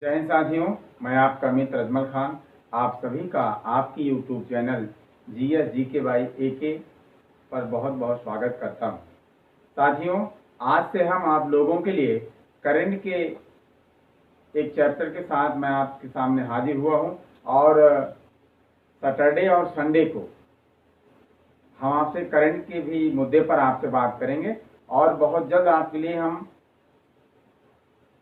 जय हिंद साथियों, मैं आपका मित्र अजमल खान आप सभी का आपकी YouTube channel GS by AK पर बहुत बहुत स्वागत करता हूं। साथियों, आज से हम आप लोगों के लिए करंट के एक चैप्टर के साथ मैं आपके सामने हाजिर हुआ हूं और सैटरडे और संडे को हम आपसे करंट के भी मुद्दे पर आपसे बात करेंगे और बहुत जल्द आपके लिए हम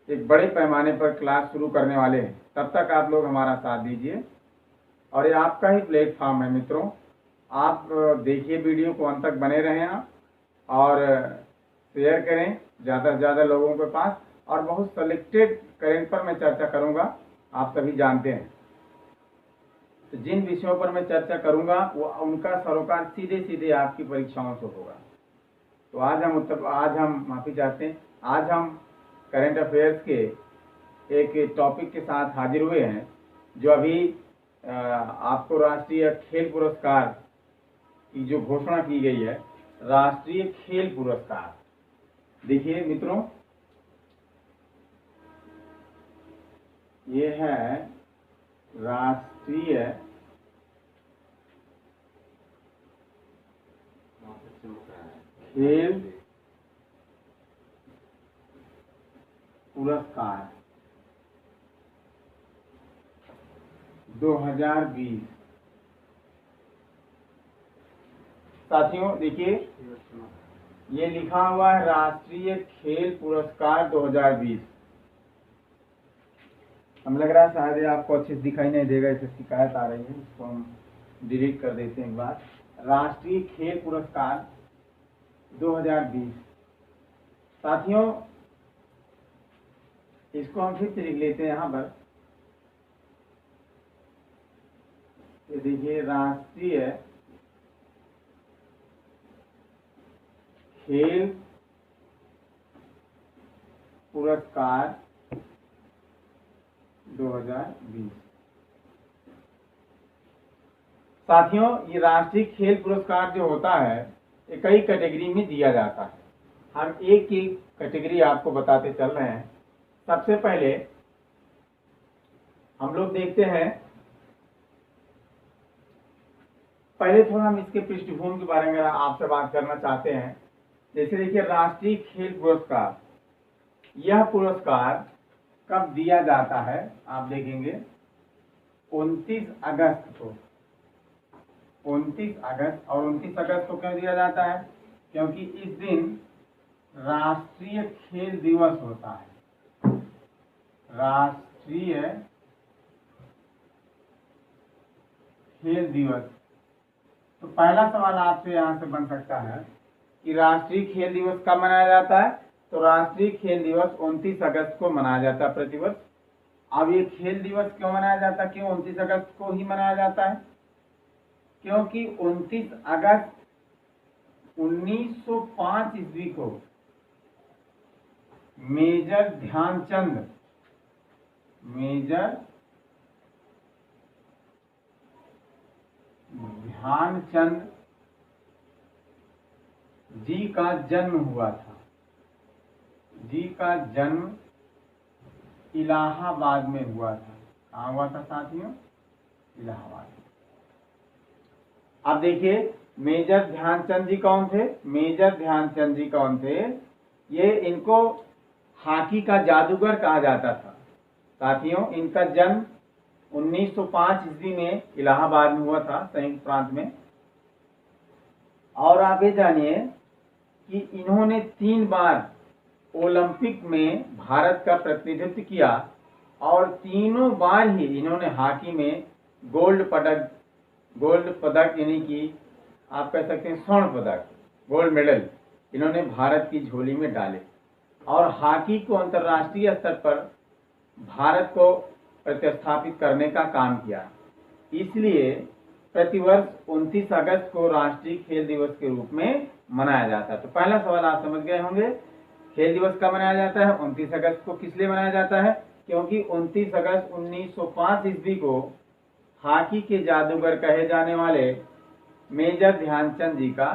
एक बड़े पैमाने पर क्लास शुरू करने वाले हैं। तब तक आप लोग हमारा साथ दीजिए और ये आपका ही प्लेटफॉर्म है मित्रों। आप देखिए, वीडियो को अंत तक बने रहें आप और शेयर करें ज़्यादा से ज़्यादा लोगों के पास। और बहुत सेलेक्टेड करंट पर मैं चर्चा करूंगा, आप सभी जानते हैं। तो जिन विषयों पर मैं चर्चा करूंगा वो उनका सरोकार सीधे सीधे आपकी परीक्षाओं से होगा। तो आज हम माफ़ी चाहते हैं, आज हम करंट अफेयर्स के एक टॉपिक के साथ हाजिर हुए हैं जो अभी आपको राष्ट्रीय खेल पुरस्कार की जो घोषणा की गई है। राष्ट्रीय खेल पुरस्कार, देखिए मित्रों, ये है राष्ट्रीय खेल पुरस्कार 2020। साथियों देखिए, ये लिखा हुआ है राष्ट्रीय खेल पुरस्कार 2020। हम लग रहा है शायद आपको अच्छे से दिखाई नहीं देगा, इसे शिकायत आ रही है, इसको हम डिलीट कर देते हैं एक बार। राष्ट्रीय खेल पुरस्कार 2020। साथियों, इसको हम फिर से लिख लेते हैं यहाँ पर। ये देखिए, राष्ट्रीय खेल पुरस्कार 2020। साथियों, ये राष्ट्रीय खेल पुरस्कार जो होता है ये कई कैटेगरी में दिया जाता है। हम एक एक कैटेगरी आपको बताते चल रहे हैं। सबसे पहले हम लोग देखते हैं, पहले थोड़ा हम इसके पृष्ठभूमि के बारे में आपसे बात करना चाहते हैं। जैसे देखिए, राष्ट्रीय खेल पुरस्कार, यह पुरस्कार कब दिया जाता है आप देखेंगे 29 अगस्त को। 29 अगस्त, और 29 अगस्त को क्यों दिया जाता है? क्योंकि इस दिन राष्ट्रीय खेल दिवस होता है। राष्ट्रीय खेल दिवस। तो पहला सवाल आपसे यहां से बन सकता है कि राष्ट्रीय खेल दिवस कब मनाया जाता है? तो राष्ट्रीय खेल दिवस 29 अगस्त को मनाया जाता है प्रतिवर्ष। अब ये खेल दिवस क्यों मनाया जाता है, क्यों 29 अगस्त को ही मनाया जाता है? क्योंकि 29 अगस्त 1905 ईस्वी को मेजर ध्यानचंद जी का जन्म हुआ था। जी का जन्म इलाहाबाद में हुआ था। कहाँ हुआ था साथियों? इलाहाबाद। अब देखिए, मेजर ध्यानचंद जी कौन थे? मेजर ध्यानचंद जी कौन थे? ये इनको हॉकी का जादूगर कहा जाता था। साथियों, इनका जन्म 1905 ईस्वी में इलाहाबाद में हुआ था, संयुक्त प्रांत में। और आप ये जानिए कि इन्होंने 3 बार ओलंपिक में भारत का प्रतिनिधित्व किया और तीनों बार ही इन्होंने हॉकी में गोल्ड पदक यानी कि आप कह सकते हैं स्वर्ण पदक, गोल्ड मेडल इन्होंने भारत की झोली में डाले और हॉकी को अंतर्राष्ट्रीय स्तर पर भारत को प्रतिस्थापित करने का काम किया। इसलिए प्रतिवर्ष 29 अगस्त को राष्ट्रीय खेल दिवस के रूप में मनाया जाता है। तो पहला सवाल आप समझ गए होंगे, खेल दिवस कब मनाया जाता है? 29 अगस्त को। किस लिए मनाया जाता है? क्योंकि 29 अगस्त 1905 ईस्वी को हॉकी के जादूगर कहे जाने वाले मेजर ध्यानचंद जी का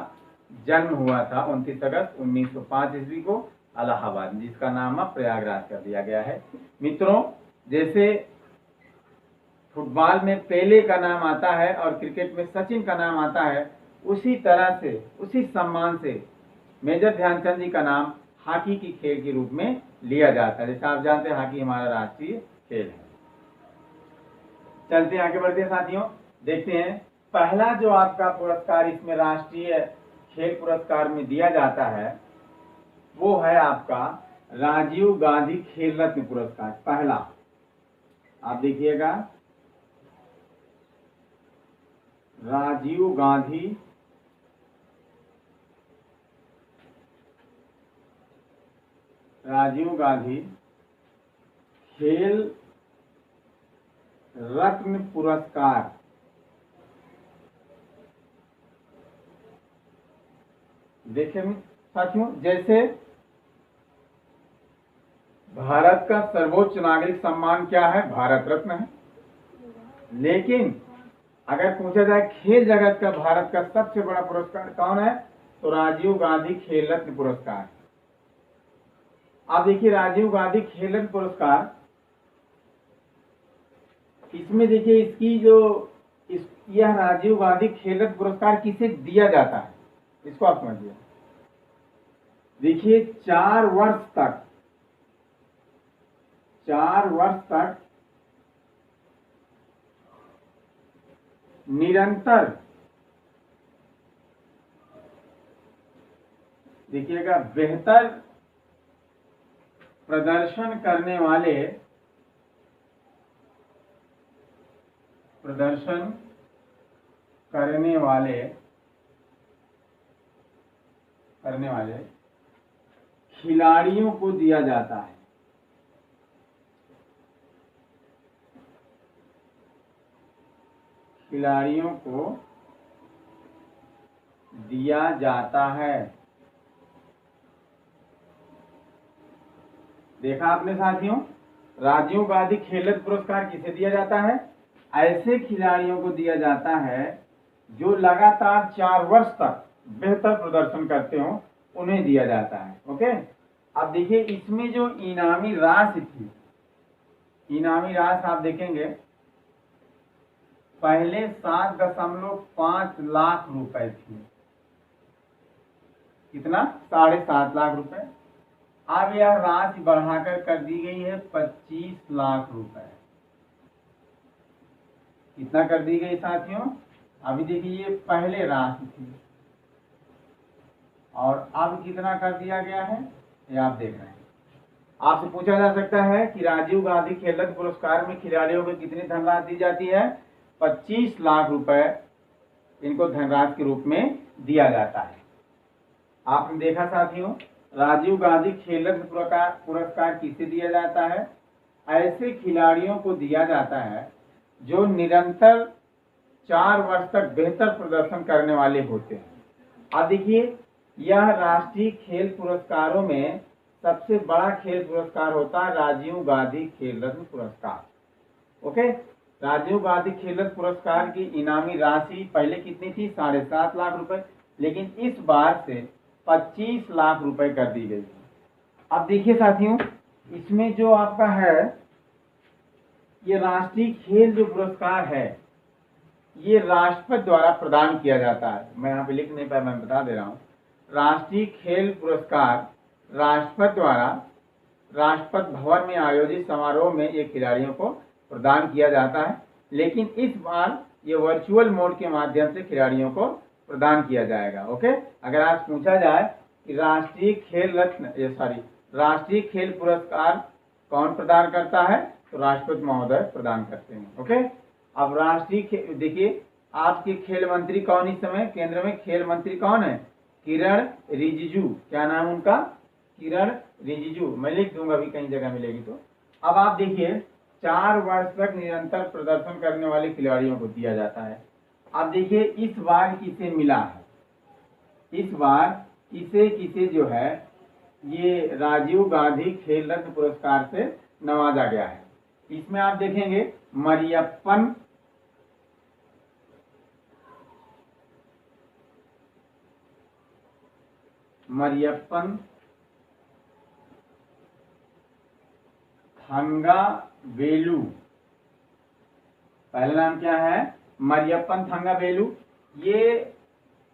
जन्म हुआ था 29 अगस्त 1905 ईस्वी को इलाहाबाद, जिसका नाम अब प्रयागराज कर दिया गया है। मित्रों, जैसे फुटबॉल में पेले का नाम आता है और क्रिकेट में सचिन का नाम आता है, उसी तरह से, उसी सम्मान से मेजर ध्यानचंद जी का नाम हॉकी की खेल के रूप में लिया जाता है। जैसे आप जानते हैं हॉकी हमारा राष्ट्रीय खेल है। चलते हैं आगे बढ़ते हैं साथियों, देखते हैं पहला जो आपका पुरस्कार इसमें राष्ट्रीय खेल पुरस्कार में दिया जाता है वो है आपका राजीव गांधी खेल रत्न पुरस्कार। पहला आप देखिएगा, राजीव गांधी खेल रत्न पुरस्कार। देखिए साथियों, जैसे भारत का सर्वोच्च नागरिक सम्मान क्या है? भारत रत्न है। लेकिन अगर पूछा जाए खेल जगत का भारत का सबसे बड़ा पुरस्कार कौन है, तो राजीव गांधी खेल रत्न पुरस्कार। आप देखिए राजीव गांधी खेल रत्न पुरस्कार, इसमें देखिए इसकी जो यह राजीव गांधी खेल रत्न पुरस्कार किसे दिया जाता है, इसको आप समझिए। देखिए 4 वर्ष तक निरंतर, देखिएगा, बेहतर प्रदर्शन करने वाले खिलाड़ियों को दिया जाता है। खिलाड़ियों को दिया जाता है। देखा आपने साथियों, राजीव गांधी खेल रत्न पुरस्कार किसे दिया जाता है? ऐसे खिलाड़ियों को दिया जाता है जो लगातार 4 वर्ष तक बेहतर प्रदर्शन करते हो, उन्हें दिया जाता है। ओके, अब देखिए इसमें जो इनामी राशि थी, इनामी राशि आप देखेंगे पहले 7.5 लाख रुपए थी। कितना? 7.5 लाख रुपए। अब यह राशि बढ़ाकर कर दी गई है 25 लाख रुपए। कितना कर दी गई साथियों? अभी देखिए ये पहले राशि थी और अब कितना कर दिया गया है, ये आप देख रहे हैं। आपसे पूछा जा सकता है कि राजीव गांधी खेल रत्न पुरस्कार में खिलाड़ियों को कितनी धनराशि दी जाती है? 25 लाख रुपए इनको धनराशि के रूप में दिया जाता है। आपने देखा साथियों, राजीव गांधी खेल रत्न पुरस्कार किसे दिया जाता है? ऐसे खिलाड़ियों को दिया जाता है जो निरंतर 4 वर्ष तक बेहतर प्रदर्शन करने वाले होते हैं। अब देखिए यह राष्ट्रीय खेल पुरस्कारों में सबसे बड़ा खेल पुरस्कार होता है राजीव गांधी खेल रत्न पुरस्कार। ओके, राजीव गांधी खेल रत्न पुरस्कार की इनामी राशि पहले कितनी थी? 7.5 लाख रुपए, लेकिन इस बार से 25 लाख रुपए कर दी गई। अब देखिए साथियों, इसमें जो आपका है ये राष्ट्रीय खेल जो पुरस्कार है ये राष्ट्रपति द्वारा प्रदान किया जाता है। मैं यहाँ पे लिख नहीं पाया, मैं बता दे रहा हूँ। राष्ट्रीय खेल पुरस्कार राष्ट्रपति द्वारा राष्ट्रपति भवन में आयोजित समारोह में ये खिलाड़ियों को प्रदान किया जाता है, लेकिन इस बार ये वर्चुअल मोड के माध्यम से खिलाड़ियों को प्रदान किया जाएगा। ओके, अगर आज पूछा जाए कि राष्ट्रीय खेल पुरस्कार कौन प्रदान करता है, तो राष्ट्रपति महोदय प्रदान करते हैं। ओके, अब राष्ट्रीय देखिए आपके खेल मंत्री कौन इस समय केंद्र में? खेल मंत्री कौन है? किरण रिजिजू। क्या नाम उनका? किरण रिजिजू। मैं लिख दूंगा अभी कहीं जगह मिलेगी तो। अब आप देखिए 4 वर्ष तक निरंतर प्रदर्शन करने वाले खिलाड़ियों को दिया जाता है। अब देखिए इस बार किसे मिला है? इस बार किसे जो है ये राजीव गांधी खेल रत्न पुरस्कार से नवाजा गया है। इसमें आप देखेंगे मरियप्पन थंगावेलु, पहला नाम क्या है? मरियप्पन थंगावेलु। ये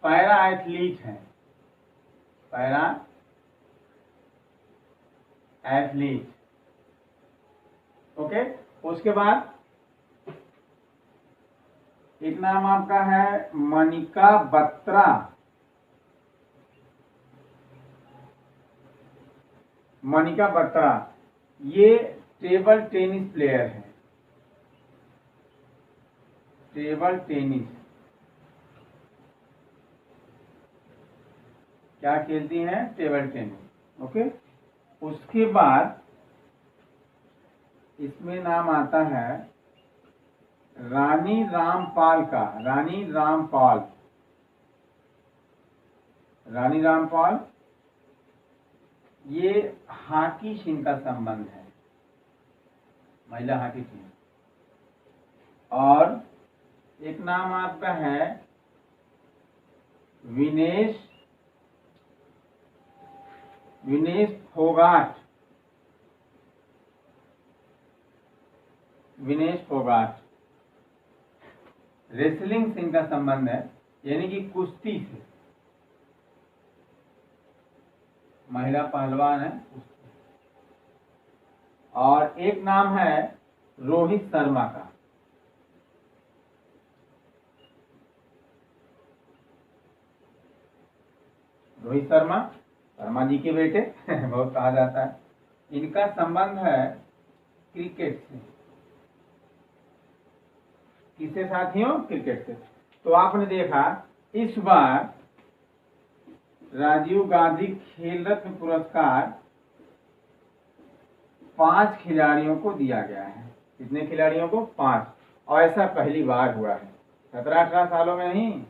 पैरा एथलीट हैं, पैरा एथलीट। ओके, उसके बाद एक नाम आपका है मनिका बत्रा। मनिका बत्रा ये टेबल टेनिस प्लेयर है, टेबल टेनिस। क्या खेलती हैं? Table tennis. ओके, उसके बाद इसमें नाम आता है रानी रामपाल का। रानी रामपाल, रानी रामपाल ये हॉकी से इनका संबंध है, महिला हॉकी टीम। और एक नाम आपका है विनेश फोगाट। विनेश फोगाट रेसलिंग से इनका संबंध है, यानी कि कुश्ती से, महिला पहलवान है। और एक नाम है रोहित शर्मा का। रोहित शर्मा, शर्मा जी के बेटे बहुत कहा जाता है। इनका संबंध है क्रिकेट से। किससे साथियों? क्रिकेट से। तो आपने देखा इस बार राजीव गांधी खेल रत्न पुरस्कार 5 खिलाड़ियों को दिया गया है। कितने खिलाड़ियों को? 5। और ऐसा पहली बार हुआ है, 17-18 सालों में नहीं,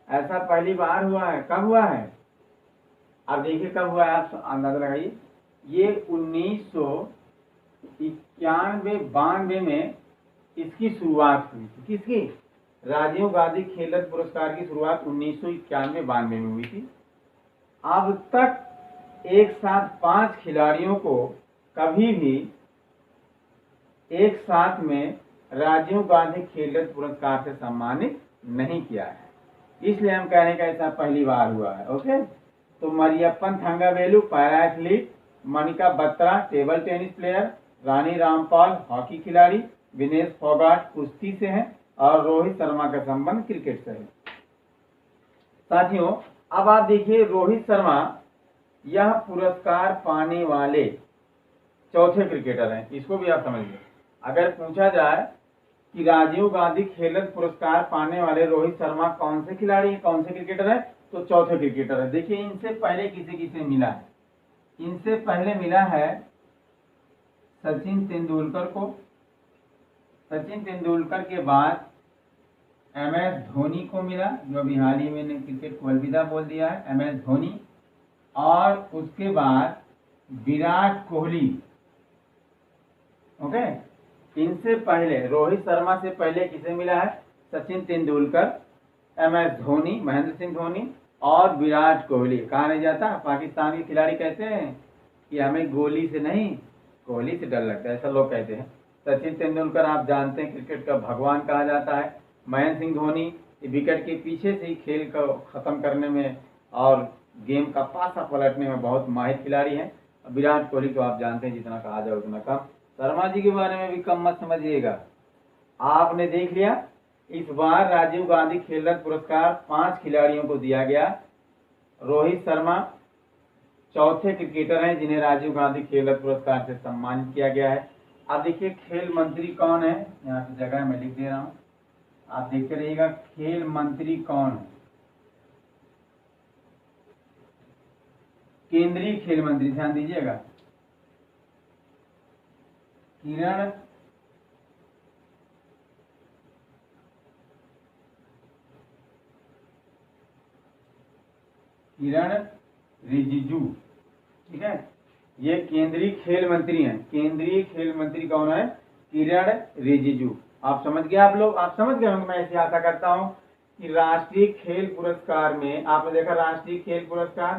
ऐसा पहली बार हुआ है। कब हुआ है? अब देखिए कब हुआ है, आप अंदाजा लगाइए। ये 1991-92 में इसकी शुरुआत हुई थी। किसकी? राजीव गांधी खेल रत्न पुरस्कार की शुरुआत 1991-92 में हुई थी। अब तक एक साथ 5 खिलाड़ियों को कभी भी एक साथ में राजीव गांधी खेल रत्न पुरस्कार से सम्मानित नहीं किया है, इसलिए हम कह रहे हैं कि ऐसा पहली बार हुआ है। ओके, तो Mariyappan Thangavelu para athlete, Manika Batra table tennis player, Rani Rampal hockey खिलाड़ी, विनेश फोगाट कुश्ती से है और रोहित शर्मा का संबंध क्रिकेट से है। साथियों, अब आप देखिए रोहित शर्मा यह पुरस्कार पाने वाले चौथे क्रिकेटर हैं। इसको भी आप समझिए। अगर पूछा जाए कि राजीव गांधी खेल रत्न पुरस्कार पाने वाले रोहित शर्मा कौन से खिलाड़ी हैं, कौन से क्रिकेटर हैं, तो चौथे क्रिकेटर है। देखिए इनसे पहले किसे किसे मिला है? इनसे पहले मिला है सचिन तेंदुलकर को। सचिन तेंदुलकर के बाद MS धोनी को मिला, जो अभी हाल ही में क्रिकेट को अलविदा बोल दिया है, MS धोनी। और उसके बाद विराट कोहली। ओके, इनसे पहले रोहित शर्मा से पहले किसे मिला है? सचिन तेंदुलकर, MS धोनी, महेंद्र सिंह धोनी और विराट कोहली। कहा नहीं जाता, पाकिस्तान के खिलाड़ी कहते हैं कि हमें गोली से नहीं कोहली से डर लगता है, ऐसा लोग कहते हैं। सचिन तेंदुलकर आप जानते हैं क्रिकेट का भगवान कहा जाता है। महेंद्र सिंह धोनी विकेट के पीछे से ही खेल को खत्म करने में और गेम का पासा पलटने में बहुत माहिर खिलाड़ी हैं। विराट कोहली को आप जानते हैं, जितना कहा जाए उतना कम। शर्मा जी के बारे में भी कम मत समझिएगा। आपने देख लिया, इस बार राजीव गांधी खेल रत्न पुरस्कार 5 खिलाड़ियों को दिया गया। रोहित शर्मा चौथे क्रिकेटर हैं जिन्हें राजीव गांधी खेल रत्न पुरस्कार से सम्मानित किया गया है। अब देखिए खेल मंत्री कौन है, यहाँ की जगह मैं लिख दे रहा हूँ, आप देखते रहिएगा। खेल मंत्री कौन है? केंद्रीय खेल मंत्री, ध्यान दीजिएगा, किरण रिजिजू। ठीक है, ये केंद्रीय खेल मंत्री हैं। केंद्रीय खेल मंत्री कौन है? किरण रिजिजू। आप समझ गए, आप लोग आप समझ गए होंगे, मैं ऐसी आशा करता हूं कि राष्ट्रीय खेल पुरस्कार में आपने देखा राष्ट्रीय खेल पुरस्कार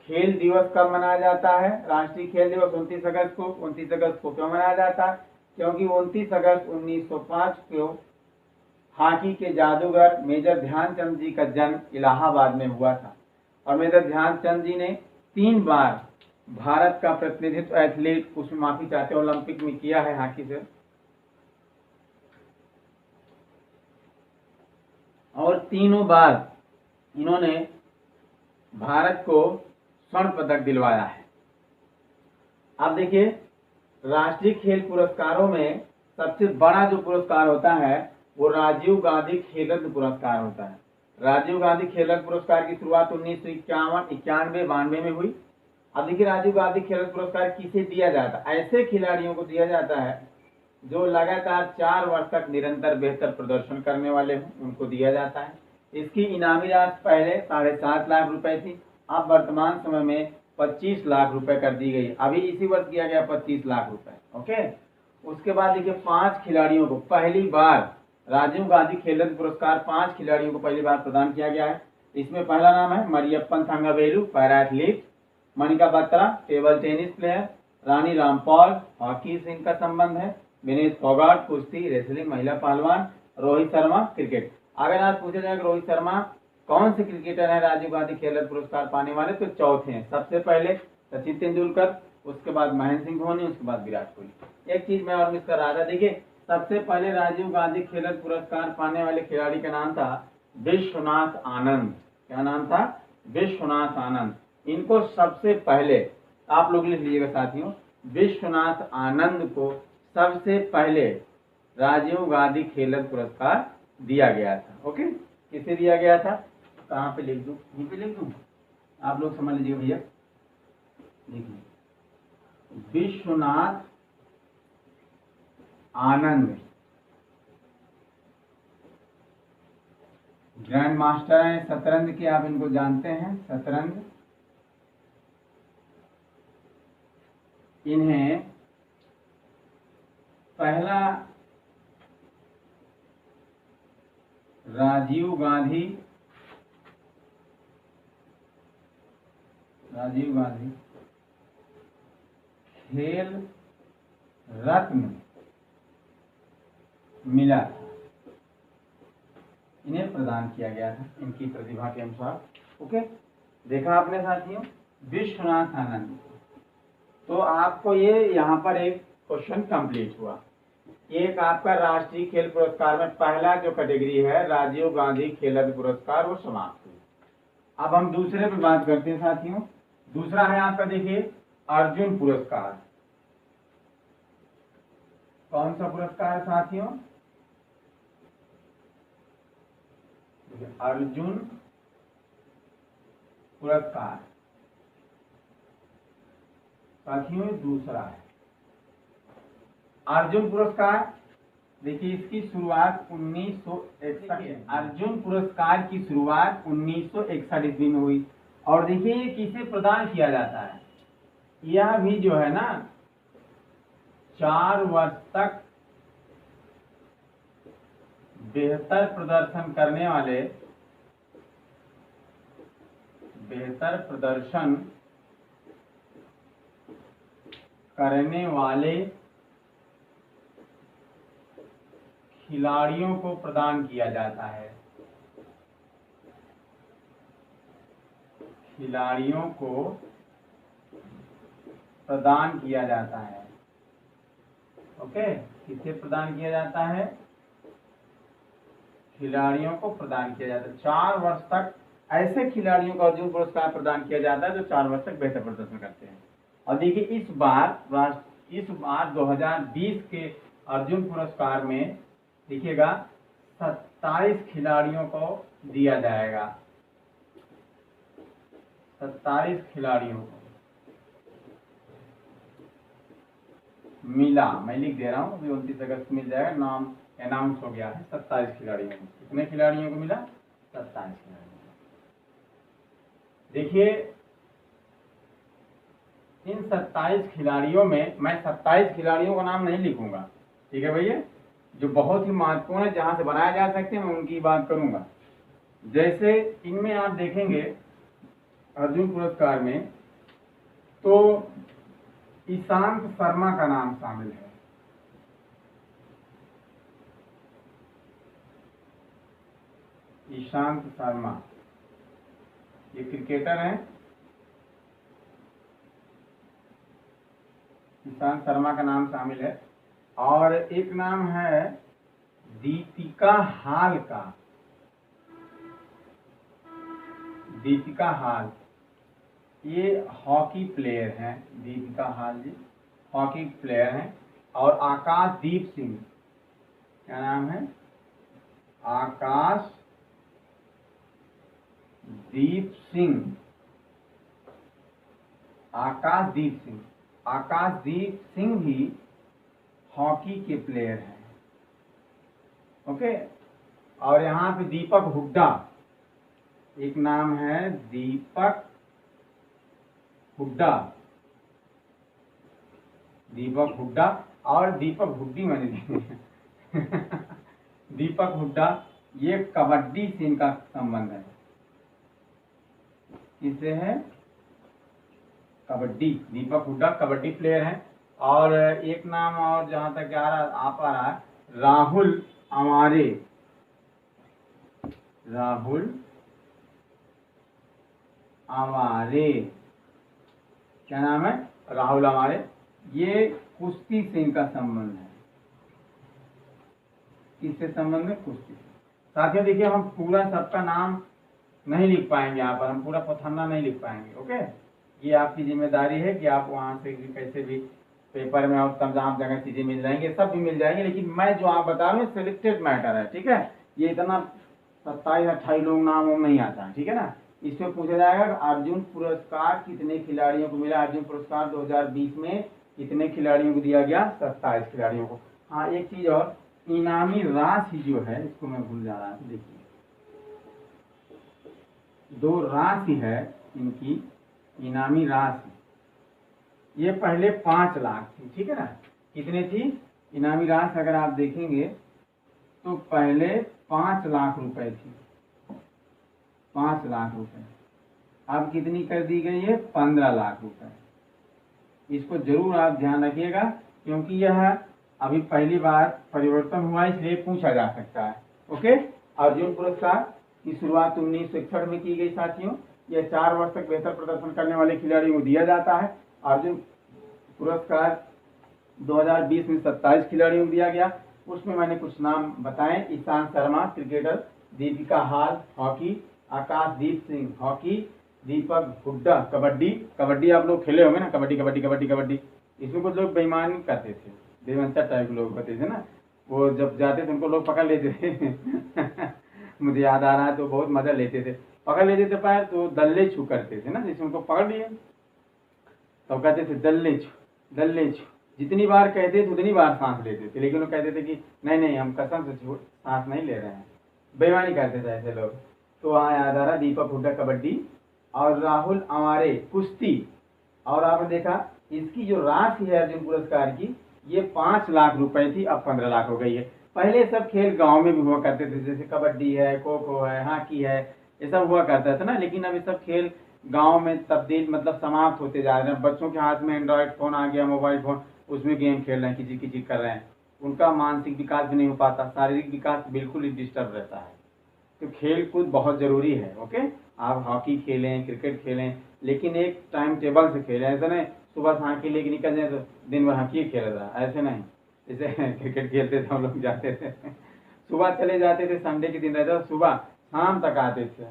खेल दिवस कब मनाया जाता है? राष्ट्रीय खेल दिवस 29 अगस्त को। 29 अगस्त को क्यों मनाया जाता है? क्योंकि 29 अगस्त 1905 को हॉकी के जादूगर मेजर ध्यानचंद जी का जन्म इलाहाबाद में हुआ था और मेजर ध्यानचंद जी ने 3 बार भारत का प्रतिनिधित्व एथलीट, उसमें माफी चाहते हैं, ओलंपिक में किया है हॉकी से, और तीनों बार इन्होंने भारत को स्वर्ण पदक दिलवाया है। अब देखिए, राष्ट्रीय खेल पुरस्कारों में सबसे बड़ा जो पुरस्कार होता है वो राजीव गांधी खेल रत्न पुरस्कार होता है। राजीव गांधी खेल रत्न पुरस्कार की शुरुआत 1951, 91, 92 में हुई। अब देखिए, राजीव गांधी खेल रत्न पुरस्कार किसे दिया जाता है? ऐसे खिलाड़ियों को दिया जाता है जो लगातार 4 वर्ष तक निरंतर बेहतर प्रदर्शन करने वाले हों, उनको दिया जाता है। इसकी इनामी राशि पहले 7.5 लाख रुपए थी, अब वर्तमान समय में 25 लाख रुपए कर दी गई। अभी इसी वर्ष दिया गया 25 लाख रुपए। ओके, उसके बाद देखिए 5 खिलाड़ियों को पहली बार राजीव गांधी खेल रत्न पुरस्कार 5 खिलाड़ियों को पहली बार प्रदान किया गया है। इसमें पहला नाम है Mariyappan Thangavelu, para athlete, Manika Batra, table tennis player, Rani Rampal, hockey से इनका संबंध है, विनेश फोगाट, कुश्ती, रेसलिंग, महिला पहलवान, रोहित शर्मा, क्रिकेट। अगर आज पूछा जाए कि रोहित शर्मा कौन से क्रिकेटर है राजीव गांधी खेल रत्न पुरस्कार पाने वाले, तो चौथे हैं। सबसे पहले सचिन तेंदुलकर, उसके बाद महेंद्र सिंह धोनी, उसके बाद विराट कोहली। एक चीज मैं और मिस कर रहा था, देखिए सबसे पहले राजीव गांधी खेल रत्न पुरस्कार पाने वाले खिलाड़ी का नाम था विश्वनाथ आनंद। क्या नाम था? विश्वनाथ आनंद। इनको सबसे पहले, आप लोग लिख लीजिएगा साथियों, विश्वनाथ आनंद को सबसे पहले राजीव गांधी खेल रत्न पुरस्कार दिया गया था। ओके, किसे दिया गया था? कहाँ पे लिख दूं? यहीं पे लिख दूं, आप लोग समझ लीजिए भैया। देखिए, विश्वनाथ आनंद ग्रैंड मास्टर हैं शतरंज के, आप इनको जानते हैं, शतरंज। इन्हें पहला राजीव गांधी खेल रत्न मिला था, इन्हें प्रदान किया गया था इनकी प्रतिभा के अनुसार। ओके, देखा आपने साथियों, विश्वनाथ आनंद। तो आपको ये यहाँ पर एक क्वेश्चन कंप्लीट हुआ। एक आपका राष्ट्रीय खेल पुरस्कार में पहला जो कैटेगरी है राजीव गांधी खेल रत्न पुरस्कार, वो समाप्त हुई। अब हम दूसरे पे बात करते हैं साथियों। दूसरा है आपका, देखिए, अर्जुन पुरस्कार। कौन सा पुरस्कार है साथियों? अर्जुन पुरस्कार साथियों दूसरा है अर्जुन पुरस्कार। देखिए, इसकी शुरुआत 1961, अर्जुन पुरस्कार की शुरुआत 1961 ईस्वी में हुई। और देखिए ये किसे प्रदान किया जाता है? यह भी जो है ना 4 वर्ष तक बेहतर प्रदर्शन करने वाले, बेहतर प्रदर्शन करने वाले खिलाड़ियों को प्रदान किया जाता है। खिलाड़ियों को प्रदान किया जाता है। ओके, किसे प्रदान किया जाता है? खिलाड़ियों को प्रदान किया जाता है। 4 वर्ष तक ऐसे खिलाड़ियों को अर्जुन पुरस्कार प्रदान किया जाता है जो 4 वर्ष तक बेहतर प्रदर्शन करते हैं। और देखिए इस बार 2020 के अर्जुन पुरस्कार में देखिएगा 27 खिलाड़ियों को दिया जाएगा। 27 खिलाड़ियों को मिला, मैं लिख दे रहा हूँ, अभी 29 अगस्त मिल जाएगा, नाम अनाउंस हो गया है। 27 खिलाड़ियों को, कितने खिलाड़ियों को मिला? 27 खिलाड़ियों को। देखिए इन 27 खिलाड़ियों में मैं 27 खिलाड़ियों का नाम नहीं लिखूंगा, ठीक है भैया, जो बहुत ही महत्वपूर्ण है, जहां से बनाया जा सकते हैं मैं उनकी बात करूंगा। जैसे इनमें आप देखेंगे अर्जुन पुरस्कार में तो ईशांत शर्मा का नाम शामिल है। ईशांत शर्मा ये क्रिकेटर हैं। ईशांत शर्मा का नाम शामिल है। और एक नाम है दीपिका हाल का। दीपिका हाल ये हॉकी प्लेयर हैं। दीपिका हाल जी हॉकी प्लेयर हैं। और आकाशदीप सिंह, क्या नाम है? आकाशदीप सिंह। आकाशदीप सिंह आकाशदीप सिंह भी हॉकी के प्लेयर हैं। ओके। और यहाँ पे दीपक हुड्डा, एक नाम है दीपक हुड्डा। दीपक हुड्डा और दीपक हुड्डी मैंने दीपक हुड्डा ये कबड्डी से इनका संबंध है। किससे है? कबड्डी। दीपक हुड्डा कबड्डी प्लेयर हैं। और एक नाम और जहां तक आ पा रहा है, राहुल अमारे। राहुल अमारे, क्या नाम है? राहुल अमारे। ये कुश्ती से इनका संबंध है। किससे संबंध है? कुश्ती। साथियों देखिए, हम पूरा सबका नाम नहीं लिख पाएंगे यहाँ पर, हम पूरा पथन्ना नहीं लिख पाएंगे। ओके, ये आपकी जिम्मेदारी है कि आप वहाँ से कैसे भी पेपर में और तमाम जगह चीजें मिल जाएंगे, सब भी मिल जाएंगे। लेकिन मैं जो आप बता रहा हूँ सिलेक्टेड मैटर है, ठीक है। ये इतना 27-28 लोग नाम नहीं आता है, ठीक है ना। इसमें पूछा जाएगा अर्जुन पुरस्कार कितने खिलाड़ियों को मिला। अर्जुन पुरस्कार 2020 में कितने खिलाड़ियों को दिया गया? 27 खिलाड़ियों को। हाँ, एक चीज और, इनामी राशि जो है, इसको मैं भूल जा रहा था। देखिए, 2 राशि है इनकी इनामी राशि। ये पहले 5 लाख थी, ठीक है ना। कितने थी इनामी राशि? अगर आप देखेंगे तो पहले 5 लाख रुपए थी। 5 लाख रुपए। अब कितनी कर दी गई है? 15 लाख रुपए। इसको जरूर आप ध्यान रखिएगा, क्योंकि यह अभी पहली बार परिवर्तन हुआ, इसलिए पूछा जा सकता है। ओके। अर्जुन पुरस्कार की शुरुआत 1961 में की गई साथियों। यह 4 वर्ष तक बेहतर प्रदर्शन करने वाले खिलाड़ियों को दिया जाता है। अर्जुन पुरस्कार 2020 में 27 खिलाड़ियों को दिया गया। उसमें मैंने कुछ नाम बताए, ईशांत शर्मा क्रिकेटर, दीपिका हाल हॉकी, आकाशदीप सिंह हॉकी, दीपक हुड्डा कबड्डी। कबड्डी आप लोग खेले होंगे ना, कबड्डी कबड्डी कबड्डी कबड्डी। इसमें कुछ लोग बेईमानी करते थे, बेमंसा टाइप के लोग होते थे ना, वो जब जाते थे उनको लोग पकड़ लेते थे मुझे याद आ रहा है, तो बहुत मजा लेते थे। पकड़ लेते थे पैर तो दल्ले छू करते थे ना, जैसे उनको पकड़ लिए तो कहते थे दल्ले छू दल्ले छू। जितनी बार कहते थे उतनी बार सांस लेते थे, लेकिन वो कहते थे कि नहीं नहीं हम कसम से सांस नहीं ले रहे हैं। बेईमानी करते थे ऐसे लोग। तो वहाँ याद आ रहा दीपक हुड्डा कबड्डी और राहुल अमारे कुश्ती। और आपने देखा इसकी जो राशि है अर्जुन पुरस्कार की, ये 5 लाख रुपए थी, अब 15 लाख हो गई है। पहले सब खेल गांव में भी हुआ करते थे, जैसे कबड्डी है, खो खो है, हॉकी है, ये सब हुआ करता था ना। लेकिन अब ये सब खेल गांव में तब्दील मतलब समाप्त होते जा रहे हैं। बच्चों के हाथ में एंड्रॉयड फोन आ गया, मोबाइल फोन, उसमें गेम खेल रहे हैं, किचिक किचिक कर रहे हैं। उनका मानसिक विकास भी नहीं हो पाता, शारीरिक विकास बिल्कुल ही डिस्टर्ब रहता है। तो खेल कूद बहुत जरूरी है। ओके, आप हॉकी खेलें, क्रिकेट खेलें, लेकिन एक टाइम टेबल से खेलें। ऐसा नहीं सुबह से हॉकी लेके निकल जाए तो दिन भर हॉकी खेल रहा, ऐसे नहीं। जैसे क्रिकेट खेलते थे हम लोग, जाते थे सुबह चले जाते थे, संडे के दिन रहता था, सुबह शाम तक आते थे।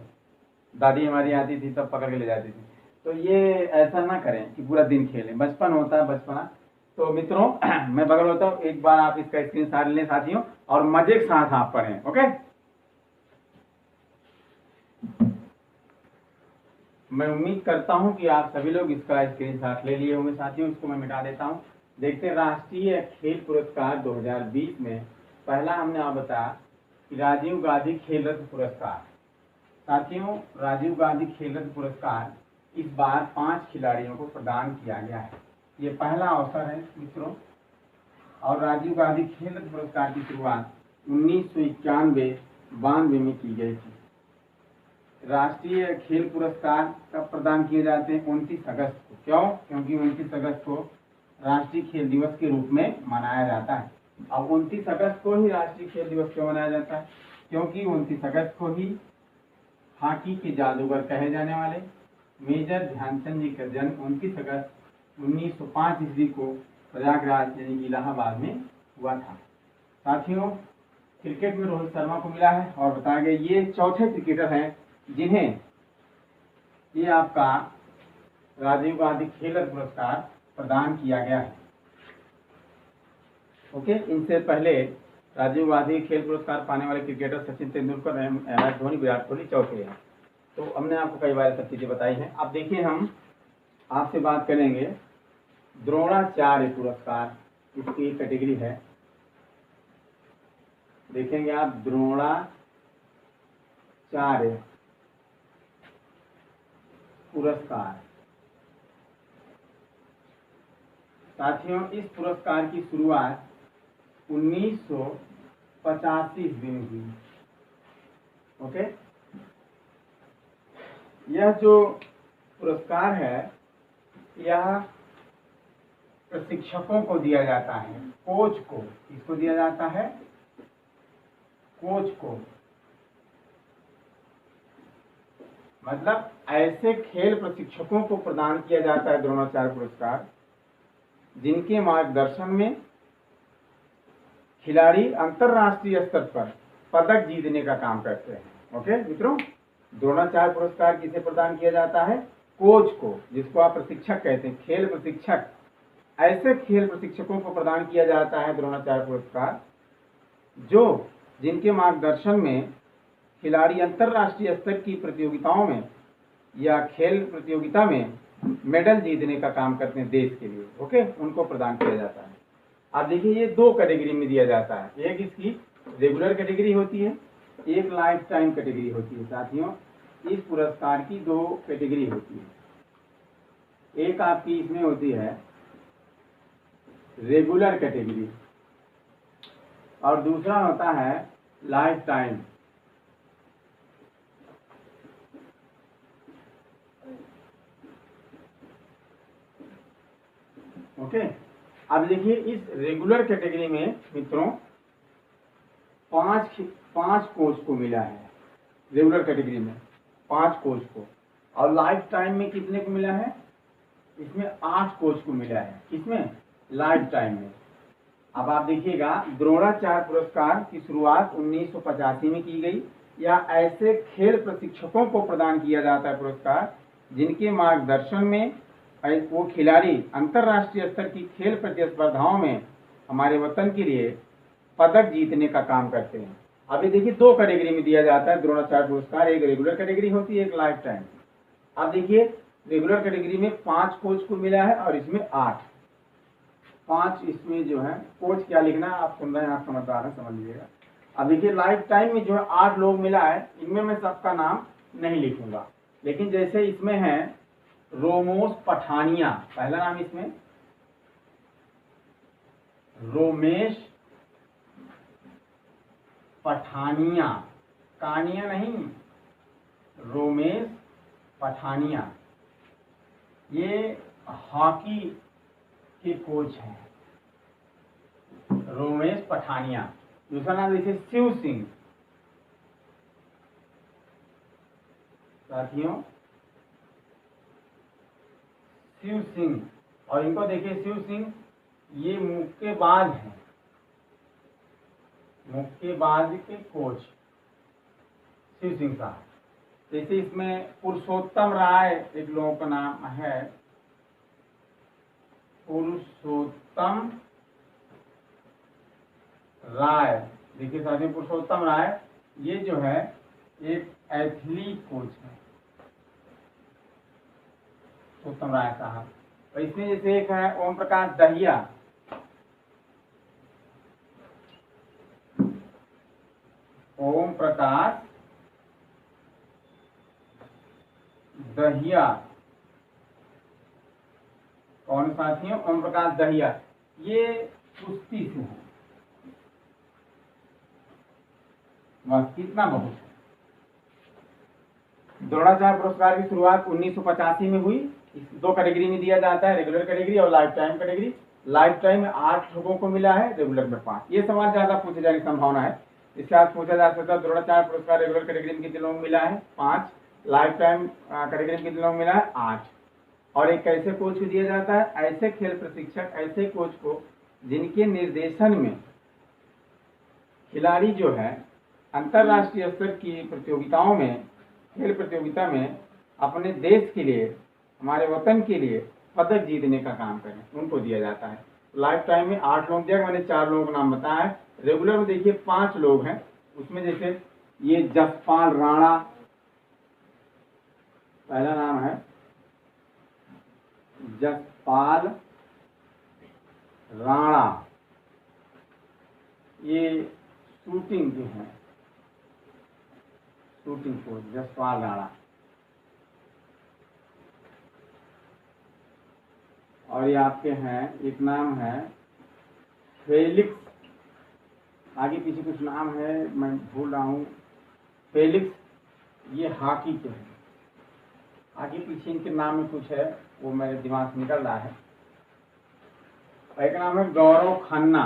दादी हमारी आती थी तब पकड़ के ले जाती थी। तो ये ऐसा ना करें कि पूरा दिन खेलें, बचपन होता है बचपना। तो मित्रों मैं बगल होता हूँ, एक बार आप इसका स्क्रीनशॉट लें साथियों, और मजे के साथ आप पढ़ें। ओके, मैं उम्मीद करता हूं कि आप सभी लोग इसका स्क्रीनशॉट ले लिए होंगे साथियों। इसको मैं मिटा देता हूं। देखते हैं राष्ट्रीय खेल पुरस्कार 2020 में पहला हमने आप बताया कि राजीव गांधी खेल रत्न पुरस्कार। साथियों, राजीव गांधी खेल रत्न पुरस्कार इस बार 5 खिलाड़ियों को प्रदान किया गया है। ये पहला अवसर है मित्रों। और राजीव गांधी खेल रत्न पुरस्कार की शुरुआत 1991-92 में की गई थी। राष्ट्रीय खेल पुरस्कार कब प्रदान किए जाते हैं? 29 अगस्त को। क्यों? क्योंकि 29 अगस्त को राष्ट्रीय खेल दिवस के रूप में मनाया जाता है। अब 29 अगस्त को ही राष्ट्रीय खेल दिवस क्यों मनाया जाता है? क्योंकि 29 अगस्त को ही हॉकी के जादूगर कहे जाने वाले मेजर ध्यानचंद जी का जन्म 29 अगस्त 1905 ईस्वी को प्रयागराज यानी कि इलाहाबाद में हुआ था। साथियों, क्रिकेट में रोहित शर्मा को मिला है और बताया गया ये चौथे क्रिकेटर हैं जिन्हें ये आपका राजीव गांधी खेल रत्न पुरस्कार प्रदान किया गया है। ओके, इनसे पहले राजीव गांधी खेल पुरस्कार पाने वाले क्रिकेटर सचिन तेंदुलकर, MS धोनी, विराट कोहली चौथे हैं। तो हमने आपको कई बार सब चीजें बताई हैं। अब देखिए, हम आपसे बात करेंगे द्रोणाचार्य पुरस्कार, इसकी एक कैटेगरी है। देखेंगे आप द्रोणाचार्य पुरस्कार। साथियों, इस पुरस्कार की शुरुआत 1985 ईस्वी में हुई। ओके, यह जो पुरस्कार है यह प्रशिक्षकों को दिया जाता है, कोच को। किसको दिया जाता है? कोच को। मतलब ऐसे खेल प्रशिक्षकों को प्रदान किया जाता है द्रोणाचार्य पुरस्कार जिनके मार्गदर्शन में खिलाड़ी अंतरराष्ट्रीय स्तर पर पदक जीतने का काम करते हैं। ओके मित्रों, द्रोणाचार्य पुरस्कार किसे प्रदान किया जाता है? कोच को, जिसको आप प्रशिक्षक कहते हैं, खेल प्रशिक्षक। ऐसे खेल प्रशिक्षकों को प्रदान किया जाता है द्रोणाचार्य पुरस्कार जो जिनके मार्गदर्शन में खिलाड़ी अंतरराष्ट्रीय स्तर की प्रतियोगिताओं में या खेल प्रतियोगिता में मेडल जीतने का काम करते हैं देश के लिए। ओके, उनको प्रदान किया जाता है। अब देखिए, ये दो कैटेगरी में दिया जाता है। एक इसकी रेगुलर कैटेगरी होती है, एक लाइफ टाइम कैटेगरी होती है। साथियों, इस पुरस्कार की दो कैटेगरी होती है। एक आपकी इसमें होती है रेगुलर कैटेगरी और दूसरा होता है लाइफ टाइम। ओके, अब देखिए, इस रेगुलर कैटेगरी में मित्रों पांच कोच को मिला है। रेगुलर कैटेगरी में 5 कोच को, और लाइफ टाइम में कितने को मिला है? इसमें 8 कोच को मिला है। किसमें? लाइफ टाइम में। अब आप देखिएगा, द्रोणाचार्य पुरस्कार की शुरुआत 1985 में की गई। या ऐसे खेल प्रशिक्षकों को प्रदान किया जाता है पुरस्कार जिनके मार्गदर्शन में वो खिलाड़ी अंतरराष्ट्रीय स्तर की खेल प्रतिस्पर्धाओं में हमारे वतन के लिए पदक जीतने का काम करते हैं। अभी देखिए, दो कैटेगरी में दिया जाता है द्रोणाचार्य पुरस्कार, एक रेगुलर कैटेगरी होती है, एक लाइफ टाइम। अब देखिए, रेगुलर कैटेगरी में 5 कोच को मिला है और इसमें 8। 5 इसमें जो है, कोच क्या लिखना है आप सुन रहे हैं, आप समझदार हैं, समझ लीजिएगा। अब देखिए, लाइफ टाइम में जो है 8 लोग मिला है। इनमें मैं सबका नाम नहीं लिखूंगा, लेकिन जैसे इसमें है रोमेश पठानिया, पहला नाम इसमें रोमेश पठानिया, कानिया नहीं, रोमेश पठानिया, ये हॉकी के कोच हैं, रोमेश पठानिया। दूसरा नाम जैसे शिव सिंह। साथियों, शिव सिंह, और इनको देखिए, शिव सिंह ये मुक्केबाज हैं, मुक्केबाज के कोच शिव सिंह साहब। जैसे इसमें पुरुषोत्तम राय एक लोगों का नाम है, पुरुषोत्तम राय। देखिए साथियों, पुरुषोत्तम राय ये जो है एक एथलीट कोच है, पुरुषोत्तम राय साहब। और इसमें जैसे एक है ओम प्रकाश दहिया, ओम प्रकाश दहिया। कौन साथियों? ओम प्रकाश दहिया। ये कुश्ती से है, बस कितना बहुत है। द्रोणाचार्य पुरस्कार की शुरुआत 1985 में हुई। इस 2 कैटेगरी में दिया जाता है, रेगुलर कैटेगरी और life time category. Life time में 8 लोगों को मिला है, रेगुलर में 5। ये सवाल ज्यादा पूछे जाने की संभावना है, इसके बाद पूछा जा सकता है द्रोणाचार्य पुरस्कार रेगुलर कैटेगरी में कितने लोगों को मिला है, 5। लाइफ टाइम कैटेगरी में कितने लोगों को मिला है, 8। और एक कैसे कोच को दिया जाता है, ऐसे खेल प्रशिक्षक, ऐसे कोच को जिनके निर्देशन में खिलाड़ी जो है अंतरराष्ट्रीय स्तर की प्रतियोगिताओं में, खेल प्रतियोगिता में अपने देश के लिए, हमारे वतन के लिए पदक जीतने का काम करें, उनको दिया जाता है। लाइफ टाइम में 8 लोग दिया, मैंने 4 लोगों का नाम बताया है। रेगुलर में देखिए 5 लोग हैं, उसमें जैसे ये जसपाल राणा पहला नाम है, जसपाल राणा, ये शूटिंग के हैं, शूटिंग कोच जसपाल राणा। और ये आपके हैं, एक नाम है फेलिक्स, आगे पीछे कुछ नाम है मैं भूल रहा हूँ, फेलिक्स, ये हॉकी के हैं, आगे पीछे इनके नाम में कुछ है वो मेरे दिमाग से निकल रहा है। एक नाम है गौरव खन्ना,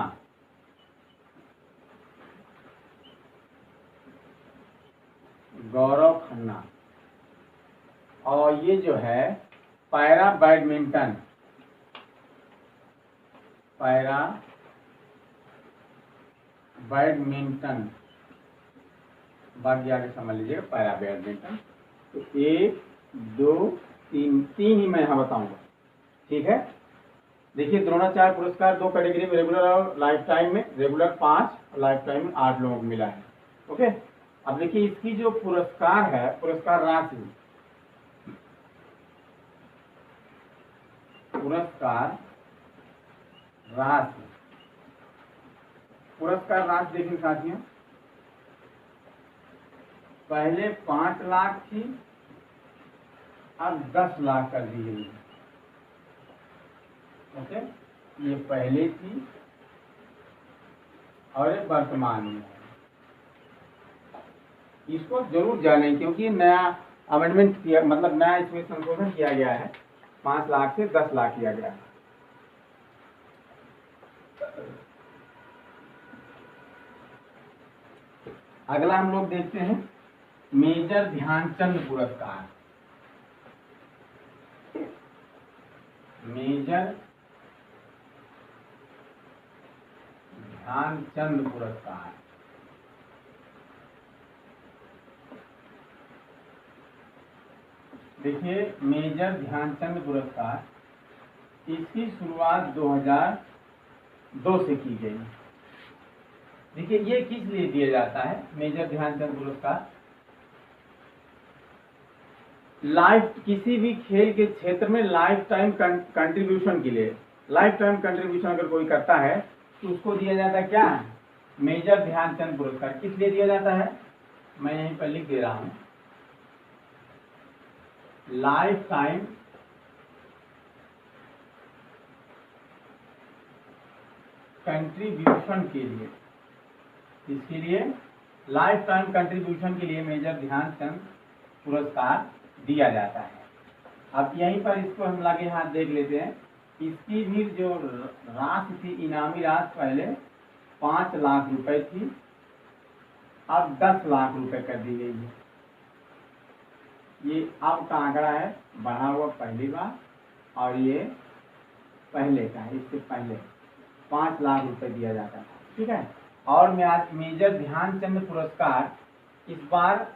गौरव खन्ना। और ये जो है पैरा बैडमिंटन, पैरा बैडमिंटन, बाकी आगे समझ लीजिएगा, पैरा बैडमिंटन। तो 1 2 3 ही मैं यहाँ बताऊंगा, ठीक है। देखिए द्रोणाचार्य पुरस्कार 2 कैटेगरी में, रेगुलर और लाइफ टाइम में। रेगुलर 5 और लाइफ टाइम में 8 लोगों को मिला है, ओके। अब देखिए इसकी जो पुरस्कार है, पुरस्कार राशि, पुरस्कार राशि, पुरस्कार राशि देखिए साथियों, पहले 5 लाख थी, अब 10 लाख कर दी गई है, ओके। ये पहले थी और ये वर्तमान में है। इसको जरूर जानें क्योंकि नया अमेंडमेंट किया, मतलब नया इसमें संशोधन किया गया है, 5 लाख से 10 लाख किया गया है। अगला हम लोग देखते हैं मेजर ध्यानचंद पुरस्कार। मेजर ध्यानचंद पुरस्कार, देखिए मेजर ध्यानचंद पुरस्कार, इसकी शुरुआत 2002 से की गई। देखिए ये किस लिए दिया जाता है मेजर ध्यानचंद पुरस्कार, लाइफ, किसी भी खेल के क्षेत्र में लाइफ टाइम कंट्रीब्यूशन के लिए, लाइफ टाइम कंट्रीब्यूशन अगर कोई करता है तो उसको दिया जाता है क्या, मेजर ध्यानचंद पुरस्कार। किस लिए दिया जाता है, मैं यहीं पर लिख दे रहा हूं, लाइफ टाइम कंट्रीब्यूशन के लिए, इसके लिए लाइफ टाइम कंट्रीब्यूशन के लिए मेजर ध्यानचंद पुरस्कार दिया जाता है। अब यहीं पर इसको हम लगे हाथ देख लेते हैं, इसकी भी जो राशि थी, इनामी राशि पहले 5 लाख रुपए थी, अब 10 लाख रुपए कर दी गई है। ये अब का आंकड़ा है, बढ़ा हुआ पहली बार, और ये पहले का है, इससे पहले 5 लाख रुपए दिया जाता है, ठीक है। और मैं आज मेजर ध्यानचंद पुरस्कार इस बार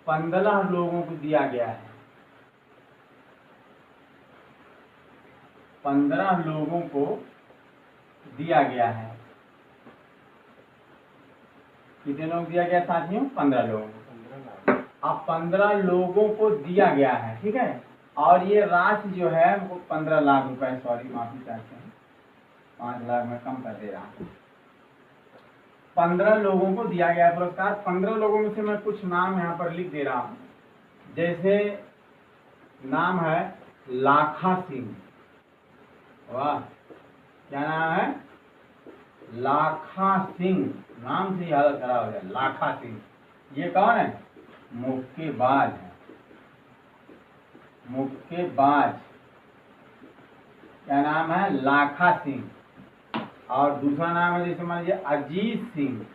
15 लोगों को दिया गया है, 15 लोगों को दिया गया है। कितने लोग दिया गया साथियों, 15 लोगों को। अब 15 लोगों को दिया गया है, ठीक है। और ये राशि जो है वो 15 लाख रुपए, सॉरी माफी चाहते हैं, 5 लाख में कम कर दे रहा हूँ। 15 लोगों को दिया गया पुरस्कार। 15 लोगों में से मैं कुछ नाम यहाँ पर लिख दे रहा हूँ, जैसे नाम है लाखा सिंह, वाह क्या नाम है, लाखा सिंह, नाम से याद खराब हो जाए, लाखा सिंह। ये कौन है, मुक्केबाज है, मुक्केबाज, क्या नाम है, लाखा सिंह। और दूसरा नाम है जैसे मान लीजिए अजीत सिंह।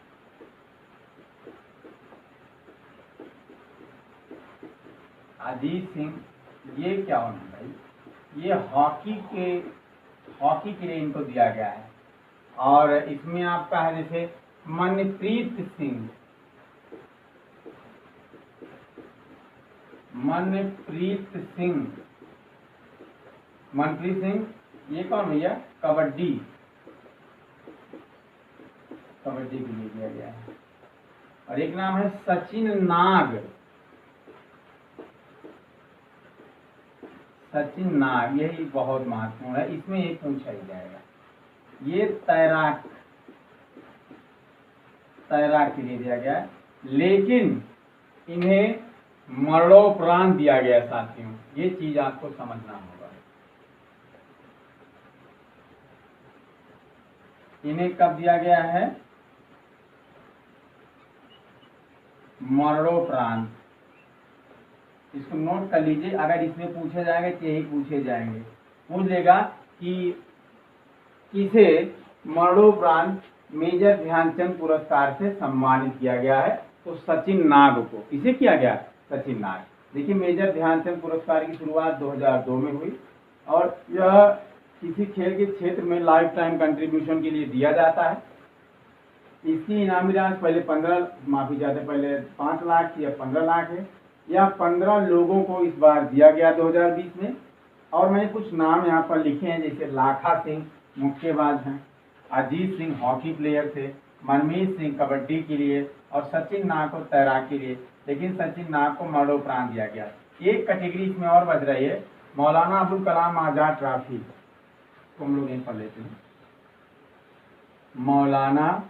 अजीत सिंह, ये क्या होना भाई, ये हॉकी के लिए इनको दिया गया है। और इसमें आपका है जैसे मनप्रीत सिंह, मनप्रीत सिंह ये कौन भैया, कबड्डी के लिए दिया गया है। और एक नाम है सचिन नाग, यही बहुत महत्वपूर्ण है, इसमें ये पूछा ही जाएगा। ये तैराक के लिए दिया गया है, लेकिन इन्हें मरणोपरांत दिया गया साथियों, ये चीज आपको समझना होगा। इन्हें कब दिया गया है, मरणोपरांत। इसको नोट कर लीजिए, अगर इसमें पूछे जाएंगे तो यही पूछे जाएंगे। पूछ लेगा कि किसे मरणोपरांत मेजर ध्यानचंद पुरस्कार से सम्मानित किया गया है, तो सचिन नाग को। किसे किया गया, सचिन नाग। देखिए मेजर ध्यानचंद पुरस्कार की शुरुआत 2002 में हुई और यह किसी खेल के क्षेत्र में लाइफ टाइम कंट्रीब्यूशन के लिए दिया जाता है। इसकी इनामी राशि पहले 5 लाख या 15 लाख है। यह 15 लोगों को इस बार दिया गया 2020 में। और मैंने कुछ नाम यहाँ पर लिखे हैं, जैसे लाखा सिंह मुक्केबाज हैं, अजीत सिंह हॉकी प्लेयर थे, मनमीत सिंह कबड्डी के लिए और सचिन नाग को तैराक के लिए। लेकिन सचिन नाग को मरणोपरांत दिया गया। एक कैटेगरी इसमें और बच रही है, मौलाना अबुल कलाम आजाद ट्रॉफी, तो हम लोग यहीं पढ़ लेते हैं। मौलाना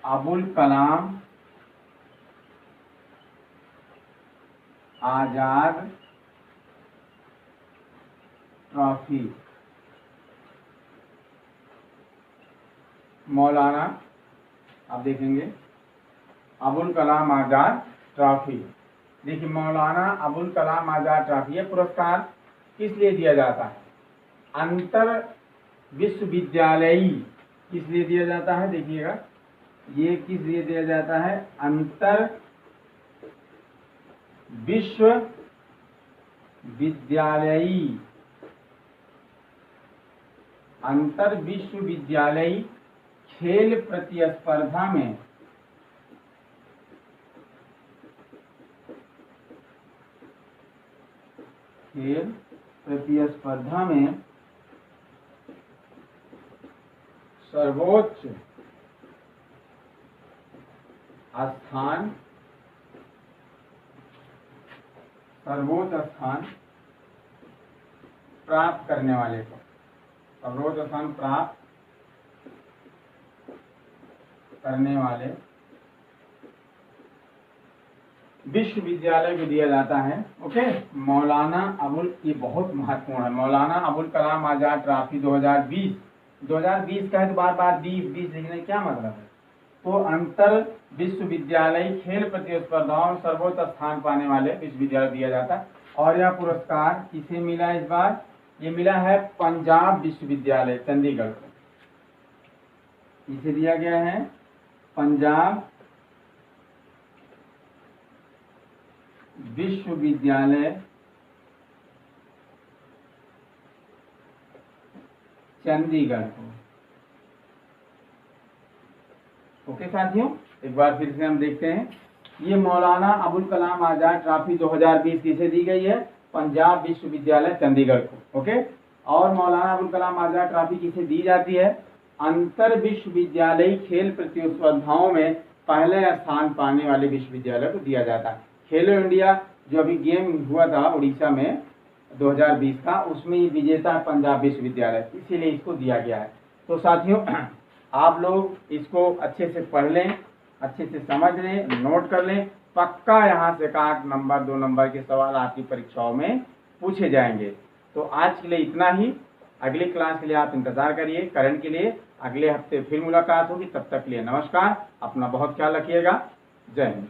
अबुल कलाम आजाद ट्रॉफी, मौलाना, आप देखेंगे अबुल कलाम आजाद ट्रॉफी। देखिए मौलाना अबुल कलाम आजाद ट्रॉफी, ये पुरस्कार किस लिए दिया जाता है, अंतर विश्वविद्यालयी किस लिए दिया जाता है, देखिएगा ये किस लिए दिया जाता है, अंतर विश्वविद्यालयी खेल प्रतिस्पर्धा में सर्वोच्च स्थान प्राप्त करने वाले को, सर्वोच्च स्थान प्राप्त करने वाले विश्वविद्यालय को दिया जाता है। ओके, मौलाना अबुल, ये बहुत महत्वपूर्ण है, मौलाना अबुल कलाम आजाद ट्रॉफी 2020 का है, तो बार बार 20 लिखने क्या मतलब है, तो अंतर विश्वविद्यालय खेल प्रतिस्पर्धाओं में सर्वोच्च स्थान पाने वाले विश्वविद्यालय दिया जाता है। और यह पुरस्कार किसे मिला इस बार, ये मिला है पंजाब विश्वविद्यालय चंडीगढ़ को, इसे दिया गया है पंजाब विश्वविद्यालय चंडीगढ़ को। ओके साथियों, एक बार फिर से हम देखते हैं, ये मौलाना अबुल कलाम आजाद ट्रॉफी 2020 किसे दी गई है, पंजाब विश्वविद्यालय चंडीगढ़ को। ओके, और मौलाना अबुल कलाम आजाद ट्रॉफी किसे दी जाती है, अंतर विश्वविद्यालय खेल प्रतिस्पर्धाओं में पहले स्थान पाने वाले विश्वविद्यालय को दिया जाता है। खेलो इंडिया जो अभी गेम हुआ था उड़ीसा में 2020 का, उसमें विजेता पंजाब विश्वविद्यालय, इसीलिए इसको दिया गया है। तो साथियों आप लोग इसको अच्छे से पढ़ लें, अच्छे से समझ लें, नोट कर लें, पक्का यहाँ से 1 नंबर 2 नंबर के सवाल आपकी परीक्षाओं में पूछे जाएंगे। तो आज के लिए इतना ही, अगली क्लास के लिए आप इंतजार करिए, करंट के लिए अगले हफ्ते फिर मुलाकात होगी। तब तक के लिए नमस्कार, अपना बहुत ख्याल रखिएगा, जय हिंद।